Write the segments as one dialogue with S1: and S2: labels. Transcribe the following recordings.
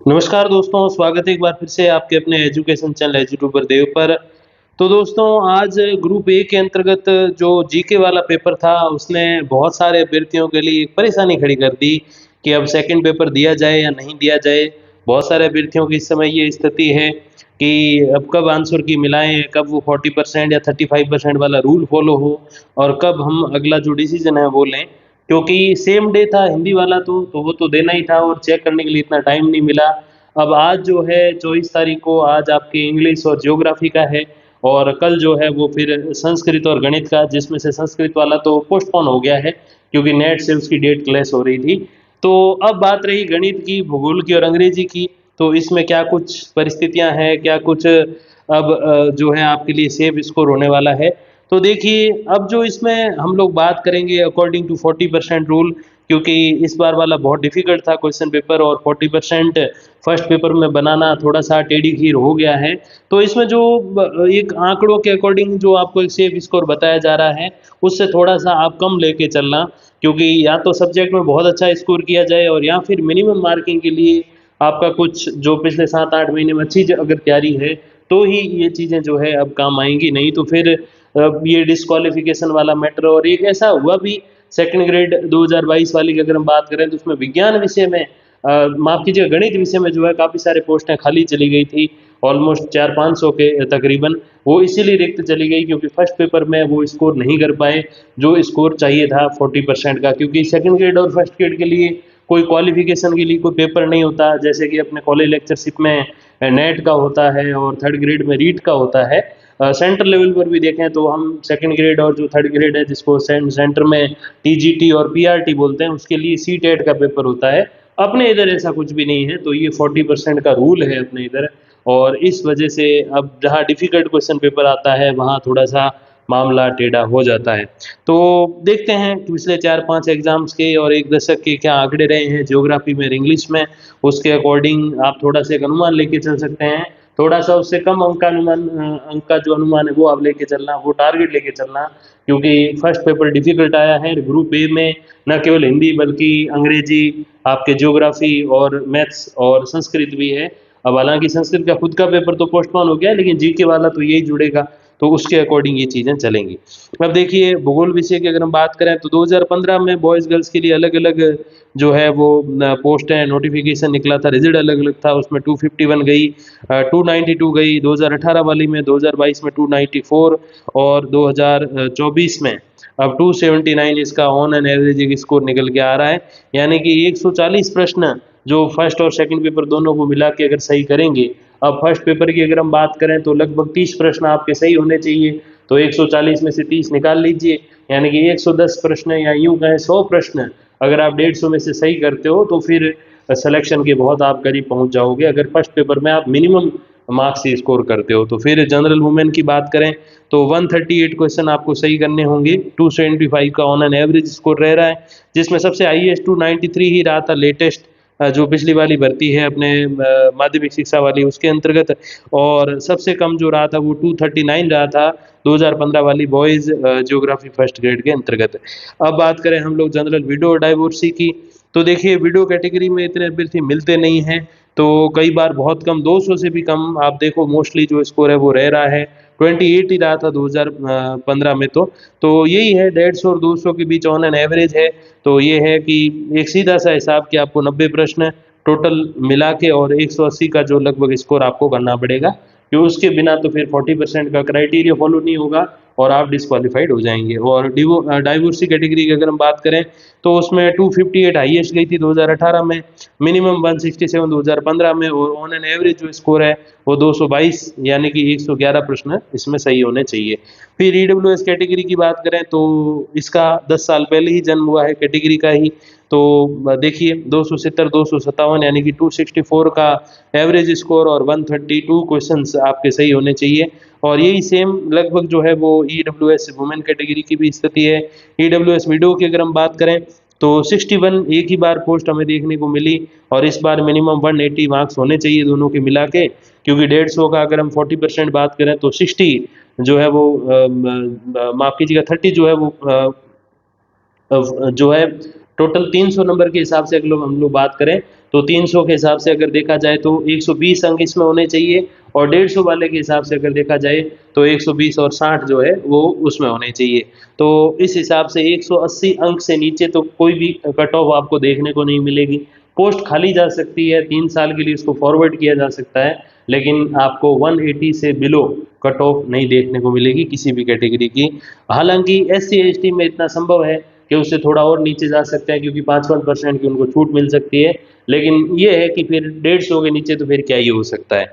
S1: नमस्कार दोस्तों, स्वागत है एक बार फिर से आपके अपने एजुकेशन चैनल एजुट्यूबर देव पर। तो दोस्तों आज ग्रुप ए के अंतर्गत जो जीके वाला पेपर था उसने बहुत सारे अभ्यर्थियों के लिए एक परेशानी खड़ी कर दी कि अब सेकंड पेपर दिया जाए या नहीं दिया जाए। बहुत सारे अभ्यर्थियों की इस समय ये स्थिति है कि अब कब आंसर की मिलाएँ, कब वो 40% या 35% वाला रूल फ़ॉलो हो और कब हम अगला जो डिसीज़न है वो लें। क्योंकि सेम डे था हिंदी वाला तो वो तो देना ही था और चेक करने के लिए इतना टाइम नहीं मिला। अब आज जो है 24 तारीख को आज आपकी इंग्लिश और ज्योग्राफ़ी का है और कल जो है वो फिर संस्कृत और गणित का, जिसमें से संस्कृत वाला तो पोस्टपोन हो गया है क्योंकि नेट से उसकी डेट क्लैश हो रही थी। तो अब बात रही गणित की, भूगोल की और अंग्रेजी की, तो इसमें क्या कुछ परिस्थितियाँ हैं, क्या कुछ अब जो है आपके लिए सेफ स्कोर होने वाला है। तो देखिए, अब जो इसमें हम लोग बात करेंगे अकॉर्डिंग टू 40% रूल, क्योंकि इस बार वाला बहुत डिफ़िकल्ट था क्वेश्चन पेपर और 40% फर्स्ट पेपर में बनाना थोड़ा-सा टेढ़ी-खीर हो गया है। तो इसमें जो एक आंकड़ों के अकॉर्डिंग जो आपको एक सेफ स्कोर बताया जा रहा है, उससे थोड़ा-सा आप कम लेके चलना, क्योंकि या तो सब्जेक्ट में बहुत अच्छा स्कोर किया जाए और या फिर मिनिमम मार्किंग के लिए आपका कुछ जो पिछले 7-8 महीने में अच्छी अगर तैयारी है, तो ही ये चीज़ें जो है अब काम आएँगी, नहीं तो फिर ये डिस्क्वालिफ़िकेशन वाला मैटर। और एक ऐसा हुआ भी सेकंड ग्रेड 2022 वाली की अगर हम बात करें तो उसमें विज्ञान विषय में माफ़ कीजिएगा गणित विषय में जो है काफ़ी सारे पोस्टें खाली चली गई थी, ऑलमोस्ट 400-500 के तकरीबन। वो इसीलिए रिक्त चली गई क्योंकि फर्स्ट पेपर में वो स्कोर नहीं कर पाए, जो स्कोर चाहिए था 40% का, क्योंकि सेकंड ग्रेड और फर्स्ट ग्रेड के लिए कोई क्वालिफ़िकेशन के लिए कोई पेपर नहीं होता, जैसे कि अपने कॉलेज लेक्चरशिप में नेट का होता है और थर्ड ग्रेड में रीट का होता है। सेंटर लेवल पर भी देखें तो हम सेकंड ग्रेड और जो थर्ड ग्रेड है जिसको सेंटर में टीजीटी और पीआरटी बोलते हैं, उसके लिए सीटेट का पेपर होता है। अपने इधर ऐसा कुछ भी नहीं है, तो ये 40% का रूल है अपने इधर। और इस वजह से अब जहाँ डिफ़िकल्ट क्वेश्चन पेपर आता है वहाँ थोड़ा-सा मामला टेढ़ा हो जाता है। तो देखते हैं कि पिछले 4-5 एग्ज़ाम्स के और 1 दशक के क्या आंकड़े रहे हैं ज्योग्राफ़ी में और इंग्लिश में, उसके अकॉर्डिंग आप थोड़ा-सा एक अनुमान लेके चल सकते हैं। थोड़ा-सा उससे कम अंक का जो अनुमान है वो आप लेके चलना, वो टारगेट लेके चलना, क्योंकि फर्स्ट पेपर डिफ़िकल्ट आया है ग्रुप ए में, ना केवल हिंदी बल्कि अंग्रेजी, आपके ज्योग्राफ़ी और मैथ्स और संस्कृत भी है। अब हालाँकि संस्कृत का खुद का पेपर तो पोस्टपोन हो गया है, लेकिन जीके वाला तो यही जुड़ेगा, तो उसके अकॉर्डिंग ये चीज़ें चलेंगी। अब देखिए भूगोल विषय की अगर हम बात करें तो 2015 में बॉयज़ गर्ल्स के लिए अलग-अलग जो है वो पोस्टें नोटिफ़िकेशन निकला था, रिज़ल्ट अलग-अलग था, उसमें 251 गई, 292 गई, 2018 वाली में, 2022 में 294 और 2024 में अब 279 इसका ऑन एन एवरेज एक स्कोर निकल के आ रहा है। यानी कि 140 प्रश्न जो फर्स्ट और सेकंड पेपर दोनों को मिला के अगर सही करेंगे, अब फर्स्ट पेपर की अगर हम बात करें तो लगभग 30 प्रश्न आपके सही होने चाहिए, तो 140 में से 30 निकाल लीजिए, यानी कि 110 प्रश्न या यूँ कहें 100 प्रश्न अगर आप 150 में से सही करते हो तो फिर सिलेक्शन के बहुत आप करीब पहुँच जाओगे। अगर फर्स्ट पेपर में आप मिनिमम मार्क्स ही स्कोर करते हो। तो फिर जनरल वुमेन की बात करें तो 138 क्वेश्चन आपको सही करने होंगे, 275 का ऑन एन एवरेज स्कोर रह रहा है, जिसमें सबसे हाईएस्ट 293 ही रहा था लेटेस्ट, जो पिछली वाली भर्ती है अपने माध्यमिक शिक्षा वाली उसके अंतर्गत, और सबसे कम जो रहा था वो 239 रहा था 2015 वाली बॉयज़ ज्योग्राफी फर्स्ट ग्रेड के अंतर्गत। अब बात करें हम लोग जनरल विडो और डाइवोर्सी की, तो देखिए विडो कैटेगरी में इतने अभ्यर्थी मिलते नहीं हैं, तो कई बार बहुत कम 200 से भी कम आप देखो मोस्टली जो स्कोर है वो रह रहा है, 28 ही रहा था 2015 में तो यही है 150 और 200 के बीच ऑन एन एवरेज है। तो ये है कि एक सीधा-सा हिसाब कि आपको 90 प्रश्न टोटल मिला के और 180 का जो लगभग स्कोर आपको करना पड़ेगा, क्यों उसके बिना तो फिर 40% का क्राइटेरिया फॉलो नहीं होगा और आप डिस्क्वालीफाइड हो जाएँगे। और डाइवोर्सी कैटेगरी की अगर हम बात करें तो उसमें 258 हाईएस्ट गई थी 2018 में, मिनिमम 167 2015 में और ऑन एन एवरेज जो स्कोर है वो 222, यानी कि 111 प्रश्न इसमें सही होने चाहिए। फिर ईडब्ल्यूएस कैटेगरी की बात करें तो इसका 10 साल पहले ही जन्म हुआ है कैटेगरी का ही, तो देखिए 270 257 यानी कि 264 का एवरेज स्कोर और 132 क्वेश्चंस आपके सही होने चाहिए। और यही सेम लगभग जो है वो ईडब्ल्यूएस वुमेन कैटेगरी की भी स्थिति है। ईडब्ल्यूएस विडो की अगर हम बात करें तो 61 एक ही बार पोस्ट हमें देखने को मिली और इस बार मिनिमम 180 मार्क्स होने चाहिए दोनों के मिला के, क्योंकि 150 का अगर हम 40% बात करें तो 60 जो है वो माफ़ कीजिएगा 30 जो है वो जो है टोटल 300 नंबर के हिसाब से अगर हम लोग बात करें तो 300 के हिसाब से अगर देखा जाए तो 120 अंक इसमें होने चाहिए, और 150 वाले के हिसाब से अगर देखा जाए तो 120 और 60 जो है वो उसमें होने चाहिए। तो इस हिसाब से 180 अंक से नीचे तो कोई भी कट ऑफ आपको देखने को नहीं मिलेगी। पोस्ट खाली जा सकती है, 3 साल के लिए उसको फॉरवर्ड किया जा सकता है, लेकिन आपको 180 से बिलो कट ऑफ नहीं देखने को मिलेगी किसी भी कैटेगरी की। हालांकि SC ST में इतना संभव है कि उससे थोड़ा और नीचे जा सकते हैं, क्योंकि 5-5% की उनको छूट मिल सकती है, लेकिन ये है कि फिर 150 के नीचे तो फिर क्या ही हो सकता है।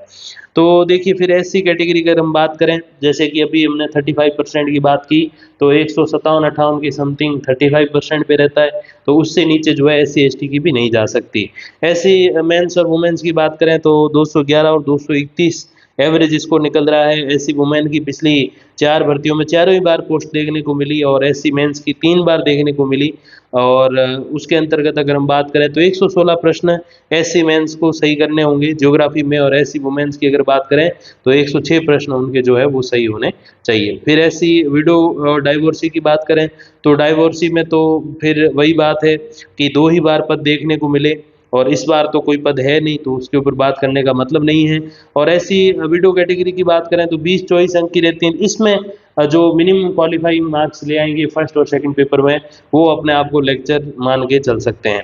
S1: तो देखिए फिर SC कैटेगरी की अगर हम बात करें, जैसे कि अभी हमने 35% की बात की, तो 157-58 की समथिंग 35% पे रहता है, तो उससे नीचे जो है SC ST की भी नहीं जा सकती। ऐसे मेंस और वुमेन्स की बात करें तो 211 और 231 एवरेज स्कोर निकल रहा है। ऐसी वुमेन की पिछली 4 भर्तियों में चारों ही बार पोस्ट देखने को मिली, और SC मेंस की 3 बार देखने को मिली। और उसके अंतर्गत अगर हम बात करें तो 116 प्रश्न SC मेंस को सही करने होंगे ज्योग्राफी में, और SC वुमेन्स की अगर बात करें तो 106 प्रश्न उनके जो है वो सही होने चाहिए। फिर SC विडो और डाइवोर्सी की बात करें तो डाइवोर्सी में तो फिर वही बात है कि 2 ही बार पद देखने को मिले, और इस बार तो कोई पद है नहीं, तो उसके ऊपर बात करने का मतलब नहीं है। और ऐसी विडो कैटेगरी की बात करें तो 20-24 अंक की रहती है। इसमें जो मिनिमम क्वालिफाइंग मार्क्स ले आएंगे फर्स्ट और सेकंड पेपर में, वो अपने आप को लेक्चर मान के चल सकते हैं।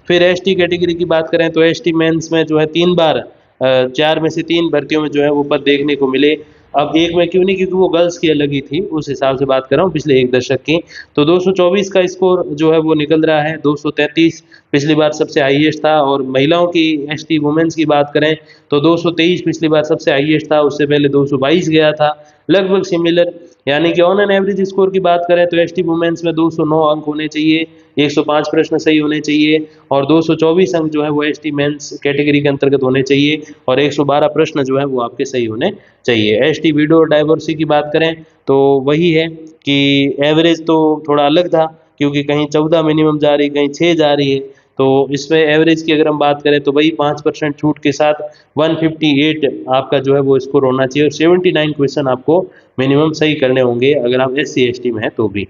S1: फिर ST कैटेगरी की बात करें तो ST मेंस में जो है 3 बार 4 में से 3 भर्तियों में जो है वो पद देखने को मिले। अब एक में क्यों नहीं, क्योंकि वो गर्ल्स की अलग ही थी, उस हिसाब से बात कर रहा हूँ पिछले 1 दशक की। तो 224 का स्कोर जो है वो निकल रहा है, 233 पिछली बार सबसे हाईएस्ट था। और महिलाओं की ST वुमेन्स की बात करें तो 223 पिछली बार सबसे हाईएस्ट था, उससे पहले 222 गया था, लगभग सिमिलर। यानी कि ऑन एन एवरेज स्कोर की बात करें तो ST वुमेन्स में 209 अंक होने चाहिए, 105 प्रश्न सही होने चाहिए, और 224 अंक जो है वो ST मेंस कैटेगरी के अंतर्गत होने चाहिए, और 112 प्रश्न जो है वो आपके सही होने चाहिए। ST विडो और डाइवोर्सी की बात करें तो वही है कि एवरेज तो थोड़ा अलग था, क्योंकि कहीं 14 मिनिमम जा रही, कहीं 6 जा रही है। तो इसमें एवरेज की अगर हम बात करें तो वही 5% छूट के साथ 158 आपका जो है वो स्कोर होना चाहिए, और 79 क्वेश्चन आपको मिनिमम सही करने होंगे अगर आप SC ST में है तो भी।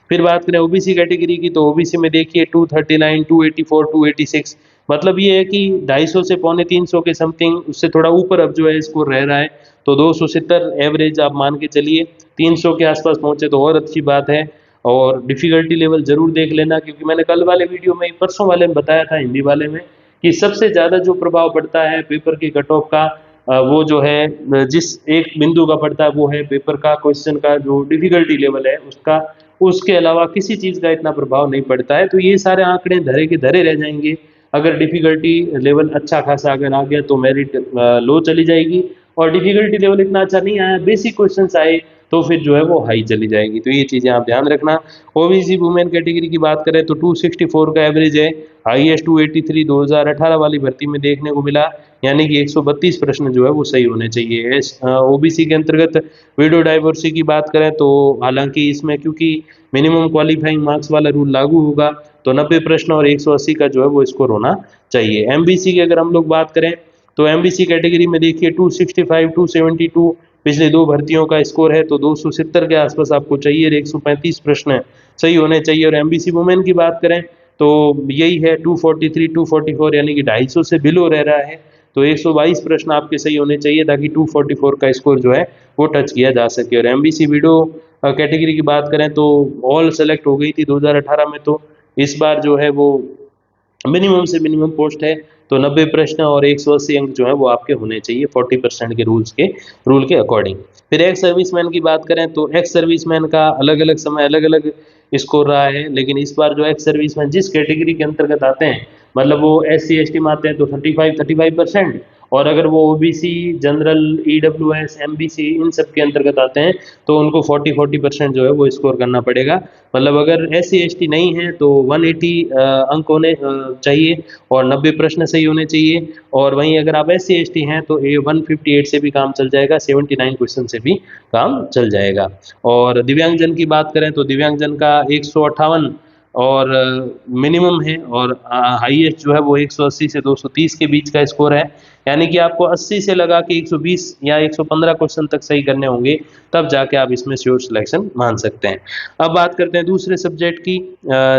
S1: फिर बात करें OBC कैटेगरी की तो OBC में देखिए 239, 284, 286, मतलब ये है कि 250 से 250 के समथिंग, उससे थोड़ा ऊपर अब जो है स्कोर रह रहा है। तो 270 एवरेज आप मान के चलिए, 300 के आसपास पहुंचे तो और अच्छी बात है। और डिफ़िकल्टी लेवल ज़रूर देख लेना, क्योंकि मैंने कल वाले वीडियो में, परसों वाले में बताया था हिंदी वाले में, कि सबसे ज़्यादा जो प्रभाव पड़ता है पेपर की कट ऑफ का, वो जो है जिस एक बिंदु का पड़ता है वो है पेपर का क्वेश्चन का जो डिफ़िकल्टी लेवल है उसका। उसके अलावा किसी चीज़ का इतना प्रभाव नहीं पड़ता है। तो ये सारे आंकड़े धरे के धरे रह जाएंगे। अगर डिफ़िकल्टी लेवल अच्छा खासा अगर आ गया तो मेरिट लो चली जाएगी, और डिफ़िकल्टी लेवल इतना अच्छा नहीं आया, बेसिक क्वेश्चंस आए तो फिर जो है वो हाई चली जाएगी। तो ये चीज़ें आप ध्यान रखना। OBC वुमेन कैटेगरी की बात करें तो 264 का एवरेज है, हाईएस्ट 283 2018 वाली भर्ती में देखने को मिला, यानी कि 132 प्रश्न जो है वो सही होने चाहिए। OBC के अंतर्गत विडो डाइवोर्सी की बात करें तो हालांकि इसमें क्योंकि मिनिमम क्वालिफाइंग मार्क्स वाला रूल लागू होगा, तो 90 प्रश्न और 180 का जो है वो स्कोर होना चाहिए। MBC की अगर हम लोग बात करें तो MBC कैटेगरी में देखिए 265, 272 पिछले 2 भर्तियों का स्कोर है, तो 270 के आसपास आपको चाहिए, और 135 प्रश्न सही होने चाहिए। और MBC वुमेन की बात करें तो यही है 243, 244, यानी कि 250 से बिलो रह रहा है, तो 122 प्रश्न आपके सही होने चाहिए ताकि 244 का स्कोर जो है वो टच किया जा सके। और MBC विडो कैटेगरी की बात करें तो ऑल सेलेक्ट हो गई थी 2018 में, तो इस बार जो है वो मिनिमम से मिनिमम पोस्ट है, तो 90 प्रश्न और 180 अंक जो है वो आपके होने चाहिए 40% के रूल के अकॉर्डिंग। फिर एक्स सर्विसमैन की बात करें तो एक्स सर्विसमैन का अलग अलग समय अलग अलग स्कोर रहा है, लेकिन इस बार जो एक्स सर्विसमैन जिस कैटेगरी के अंतर्गत आते हैं, मतलब वो SC ST में आते हैं तो 35% और अगर वो OBC जनरल EWS MBC इन सब के अंतर्गत आते हैं तो उनको 40% जो है वो स्कोर करना पड़ेगा। मतलब अगर SC ST नहीं है तो 180 अंक होने चाहिए, और 90 प्रश्न सही होने चाहिए। और वहीं अगर आप SC ST हैं तो 158 से भी काम चल जाएगा, 79 क्वेश्चन से भी काम चल जाएगा। और दिव्यांगजन की बात करें तो दिव्यांगजन का 158 और मिनिमम है, और हाईएस्ट जो है वो 180 से 230 के बीच का स्कोर है, यानी कि आपको 80 से लगा के 120 या 115 क्वेश्चन तक सही करने होंगे, तब जाके आप इसमें श्योर सिलेक्शन मान सकते हैं। अब बात करते हैं दूसरे सब्जेक्ट की,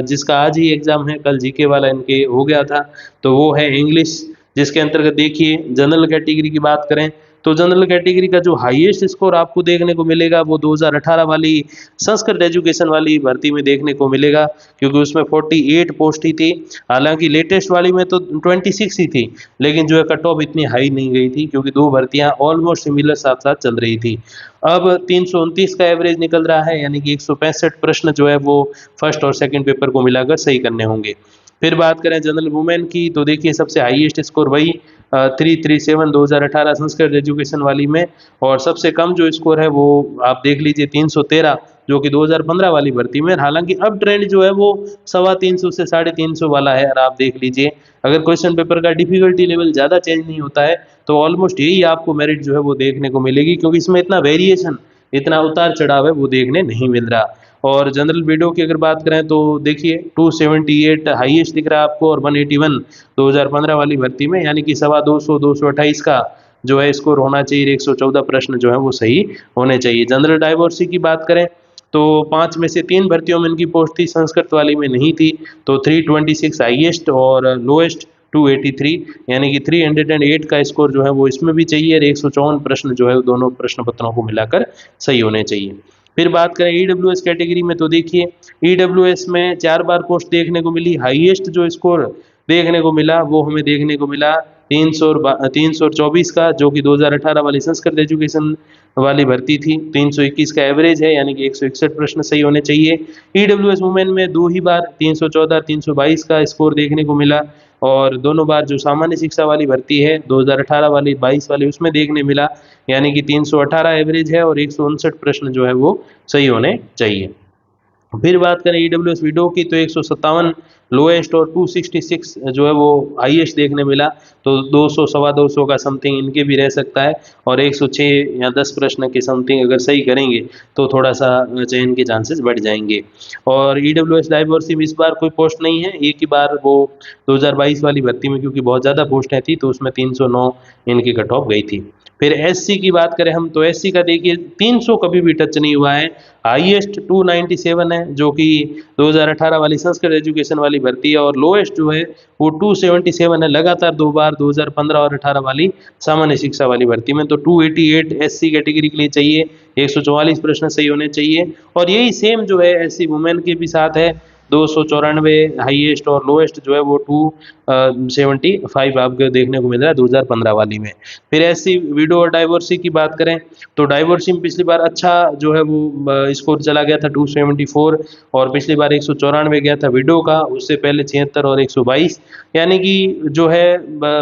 S1: जिसका आज ही एग्जाम है, कल जीके वाला इनके हो गया था, तो वो है इंग्लिश, जिसके अंतर्गत देखिए जनरल कैटेगरी की बात करें तो जनरल कैटेगरी का जो हाईएस्ट स्कोर आपको देखने को मिलेगा वो 2018 वाली संस्कृत एजुकेशन वाली भर्ती में देखने को मिलेगा, क्योंकि उसमें 48 पोस्ट ही थी। हालांकि लेटेस्ट वाली में तो 26 ही थी, लेकिन जो है कट ऑफ इतनी हाई नहीं गई थी, क्योंकि दो भर्तियां ऑलमोस्ट सिमिलर साथ साथ चल रही थी। अब 329 का एवरेज निकल रहा है, यानी कि 165 प्रश्न जो है वो फर्स्ट और सेकंड पेपर को मिलाकर सही करने होंगे। फिर बात करें जनरल वुमेन की, तो देखिए सबसे हाईएस्ट स्कोर वही 337 2018 संस्कृत एजुकेशन वाली में, और सबसे कम जो स्कोर है वो आप देख लीजिए 313, जो कि 2015 वाली भर्ती में। हालांकि अब ट्रेंड जो है वो 350 से 350 वाला है, और आप देख लीजिए अगर क्वेश्चन पेपर का डिफिकल्टी लेवल ज़्यादा चेंज नहीं होता है तो ऑलमोस्ट यही आपको मेरिट जो है वो देखने को मिलेगी, क्योंकि इसमें इतना वेरिएशन, इतना उतार चढ़ाव है वो देखने नहीं मिल रहा। और जनरल वीडियो की अगर बात करें तो देखिए 278 हाईएस्ट दिख रहा है आपको, और 181 2015 वाली भर्ती में, यानी कि 225 228 का जो है स्कोर होना चाहिए। 114 प्रश्न जो है वो सही होने चाहिए। जनरल डाइवर्सिटी की बात करें तो 5 में से 3 भर्तियों में इनकी पोस्ट थी, संस्कृत वाली में नहीं थी, तो 326 हाईएस्ट और लोएस्ट 283, यानी कि 308 का स्कोर जो है वो इसमें भी चाहिए, और 154 प्रश्न जो है दोनों प्रश्न पत्रों को मिलाकर सही होने चाहिए। फिर बात करें ईडब्ल्यूएस कैटेगरी में, तो देखिए ईडब्ल्यूएस में 4 बार पोस्ट देखने को मिली। हाईएस्ट जो स्कोर देखने को मिला वो हमें देखने को मिला 324 का, जो कि 2018 वाली संस्कृत एजुकेशन वाली भर्ती थी। 321 का एवरेज है, यानी कि 161 प्रश्न सही होने चाहिए। ईडब्ल्यूएस वुमेन में 2 ही बार 314 322 का स्कोर देखने को मिला, और दोनों बार जो सामान्य शिक्षा वाली भर्ती है 2018 वाली 22 वाली उसमें देखने मिला, यानी कि 318 एवरेज है, और 159 प्रश्न जो है वो सही होने चाहिए। फिर बात करें ईडब्ल्यूएस वीडो की, तो 157 लोएस्ट और 266 जो है वो हाईएस्ट देखने मिला, तो 200 सवा 200 का समथिंग इनके भी रह सकता है, और 106 या 10 प्रश्न के समथिंग अगर सही करेंगे तो थोड़ा सा चयन के चांसेस बढ़ जाएंगे। और ईडब्ल्यूएस डाइवर्सिटी में इस बार कोई पोस्ट नहीं है, एक ही बार वो 2022 वाली भर्ती में, क्योंकि बहुत ज़्यादा पोस्टें थी तो उसमें 309 इनकी कट ऑफ गई थी। फिर एससी की बात करें हम, तो एससी का देखिए 300 कभी भी टच नहीं हुआ है। हाईएस्ट 297 है, जो कि 2018 वाली संस्कृत एजुकेशन वाली भर्ती है, और लोएस्ट जो है वो 277 है, लगातार 2 बार 2015 और 18 वाली सामान्य शिक्षा वाली भर्ती में। तो 288 एससी कैटेगरी के लिए चाहिए, 144 प्रश्न सही होने चाहिए, और यही सेम जो है एससी वुमेन के भी साथ है। 294 हाईएस्ट और लोएस्ट जो है वो 275 आपको देखने को मिल रहा है 2015 वाली में। फिर ऐसी विडो और डाइवोर्सी की बात करें तो डाइवोर्सी में पिछली बार अच्छा जो है वो स्कोर चला गया था 274, और पिछली बार 194 गया था विडो का, उससे पहले 76 और 122, यानी कि जो है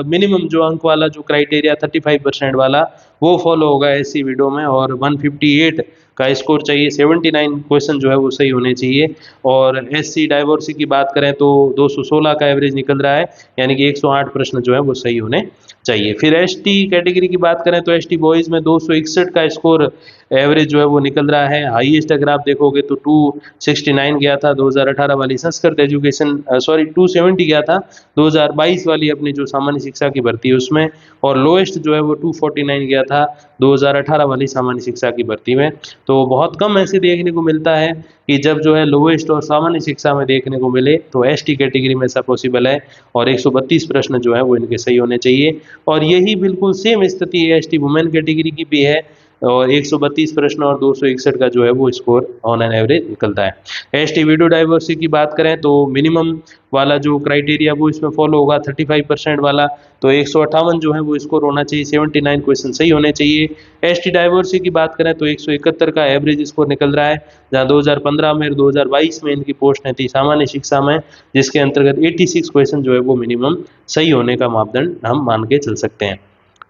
S1: मिनिमम जो अंक वाला जो क्राइटेरिया 35% वाला वो फॉलो होगा ऐसी विडो में, और 158 का स्कोर चाहिए, 79 क्वेश्चन जो है वो सही होने चाहिए। और एससी डाइवोर्सी की बात करें तो 216 का एवरेज निकल रहा है, यानी कि 108 प्रश्न जो है वो सही होने चाहिए। फिर एसटी कैटेगरी की बात करें तो एसटी बॉयज़ में 261 का स्कोर एवरेज जो है वो निकल रहा है। हाईएस्ट अगर आप देखोगे तो 269 गया था 2018 वाली संस्कृत एजुकेशन, 270 गया था 2022 वाली अपनी जो सामान्य शिक्षा की भर्ती है उसमें, और लोएस्ट जो है वो 249 गया था 2018 वाली सामान्य शिक्षा की भर्ती में। तो बहुत कम ऐसे देखने को मिलता है कि जब जो है लोएस्ट और सामान्य शिक्षा में देखने को मिले, तो एसटी कैटेगरी में ऐसा पॉसिबल है, और 132 प्रश्न जो है वो इनके सही होने चाहिए। और यही बिल्कुल सेम स्थिति है एसटी वुमेन कैटेगरी की भी है, और 132 प्रश्न और 261 का जो है वो स्कोर ऑन एन एवरेज निकलता है। एसटी वीडियो डाइवर्सिटी की बात करें तो मिनिमम वाला जो क्राइटेरिया वो इसमें फॉलो होगा 35% वाला, तो 158 जो है वो स्कोर होना चाहिए, 79 क्वेश्चन सही होने चाहिए। एसटी डाइवर्सिटी की बात करें तो 171 का एवरेज स्कोर निकल रहा है, जहां 2015 में और 2022 में इनकी पोस्टें थी सामान्य शिक्षा में, जिसके अंतर्गत 86 क्वेश्चन जो है वो मिनिमम सही होने का मापदंड हम मान के चल सकते हैं।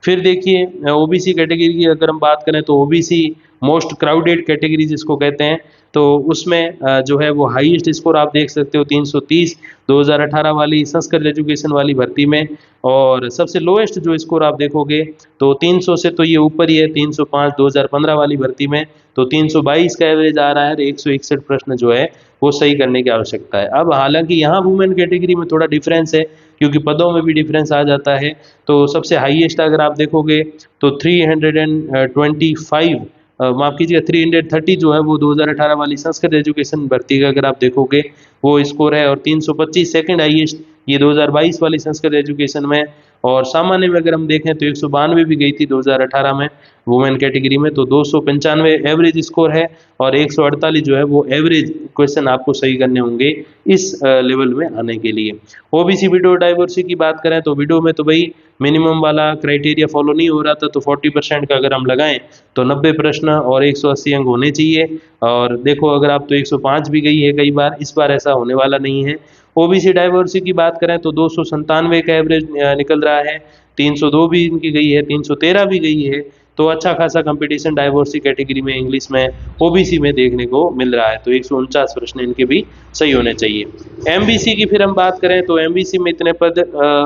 S1: फिर देखिए ओबीसी कैटेगरी की अगर हम बात करें तो ओबीसी मोस्ट क्राउडेड कैटेगरी जिसको कहते हैं, तो उसमें जो है वो हाईएस्ट स्कोर आप देख सकते हो 330 2018 वाली संस्कृत एजुकेशन वाली भर्ती में। और सबसे लोएस्ट जो स्कोर आप देखोगे तो 300 से तो ये ऊपर ही है, 305 2015 वाली भर्ती में, तो 322 का एवरेज आ रहा है। 161 प्रश्न जो है वो सही करने की आवश्यकता है। अब हालांकि यहाँ वुमेन कैटेगरी में थोड़ा डिफरेंस है क्योंकि पदों में भी डिफरेंस आ जाता है। तो सबसे हाईएस्ट अगर आप देखोगे तो 325 माफ कीजिएगा 330 जो है वो 2018 वाली संस्कृत एजुकेशन भर्ती का अगर आप देखोगे वो स्कोर है। और 325 सेकंड हाईएस्ट ये 2022 वाली संस्कृत एजुकेशन में। और सामान्य में अगर हम देखें तो 192 भी गई थी 2018 में वुमेन कैटेगरी में, तो 295 एवरेज स्कोर है और 148 जो है वो एवरेज क्वेश्चन आपको सही करने होंगे इस लेवल में आने के लिए। ओबीसी विडो डाइवर्सिटी की बात करें तो विडो में तो भाई मिनिमम वाला क्राइटेरिया फॉलो नहीं हो रहा था, तो 40% का अगर हम लगाएं तो 90 प्रश्न और 180 अंक होने चाहिए। और देखो अगर आप तो 105 भी गई है कई बार, इस बार ऐसा होने वाला नहीं है। ओबीसी डाइवर्सिटी की बात करें तो 297 का एवरेज निकल रहा है, 302 भी इनकी गई है, 313 भी गई है। तो अच्छा खासा कंपटीशन डाइवर्सिटी कैटेगरी में इंग्लिश में ओबीसी में देखने को मिल रहा है। तो 149 प्रश्न इनके भी सही होने चाहिए। एमबीसी की फिर हम बात करें तो एमबीसी में इतने पद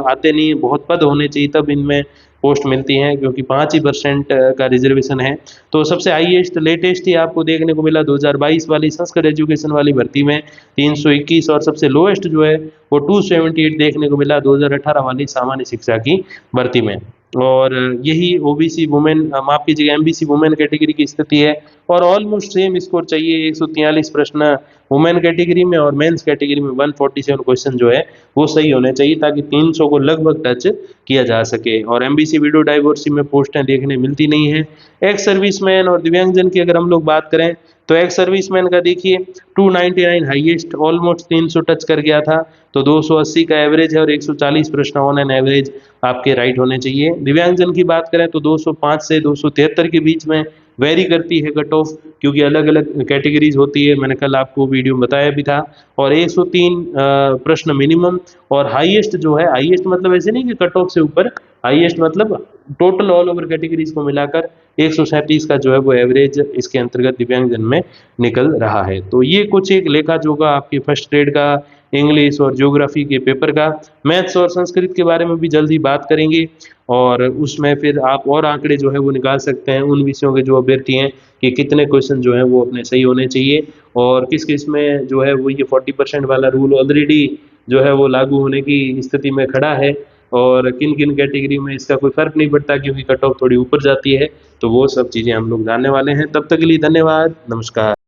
S1: आते नहीं, बहुत पद होने चाहिए तब इनमें पोस्ट मिलती हैं क्योंकि 5% का रिजर्वेशन है। तो सबसे हाईएस्ट लेटेस्ट ही आपको देखने को मिला 2022 वाली संस्कृत एजुकेशन वाली भर्ती में 321, और सबसे लोएस्ट जो है वो 278 देखने को मिला 2018 वाली सामान्य शिक्षा की भर्ती में। और यही ओबीसी वुमेन माफ कीजिएगा एमबीसी वुमेन कैटेगरी की स्थिति है। और ऑलमोस्ट सेम स्कोर चाहिए, 143 प्रश्न वुमेन कैटेगरी में और मेंस कैटेगरी में 147 क्वेश्चन जो है वो सही होने चाहिए ताकि 300 को लगभग टच किया जा सके। और एमबीसी विडो डाइवोर्सी में पोस्टें देखने मिलती नहीं है। एक्स सर्विसमैन और दिव्यांगजन की अगर हम लोग बात करें तो एक्स सर्विसमैन का देखिए 299 हाईएस्ट, ऑलमोस्ट 300 टच कर गया था, तो 280 का एवरेज है और 140 प्रश्न ऑन एन एवरेज आपके राइट होने चाहिए। दिव्यांगजन की बात करें तो 205 से 273 के बीच में वेरी करती है कट ऑफ, क्योंकि अलग अलग कैटेगरीज होती है, मैंने कल आपको वीडियो में बताया भी था। और 103 प्रश्न मिनिमम, और हाईएस्ट जो है, हाईएस्ट मतलब ऐसे नहीं कि कट ऑफ से ऊपर, हाईएस्ट मतलब टोटल ऑल ओवर कैटेगरीज को मिलाकर 137 का जो है वो एवरेज इसके अंतर्गत दिव्यांगजन में निकल रहा है। तो ये कुछ एक लेखा जोखा आपके फर्स्ट ग्रेड का इंग्लिश और ज्योग्राफी के पेपर का। मैथ्स और संस्कृत के बारे में भी जल्दी बात करेंगे और उसमें फिर आप और आंकड़े जो है वो निकाल सकते हैं उन विषयों के जो अभ्यर्थी हैं कि कितने क्वेश्चन जो है वो अपने सही होने चाहिए और किस किस में जो है वो ये 40% वाला रूल ऑलरेडी जो है वो लागू होने की स्थिति में खड़ा है और किन किन कैटेगरी में इसका कोई फर्क नहीं पड़ता क्योंकि कट ऑफ थोड़ी ऊपर जाती है। तो वो सब चीज़ें हम लोग जानने वाले हैं। तब तक के लिए धन्यवाद, नमस्कार।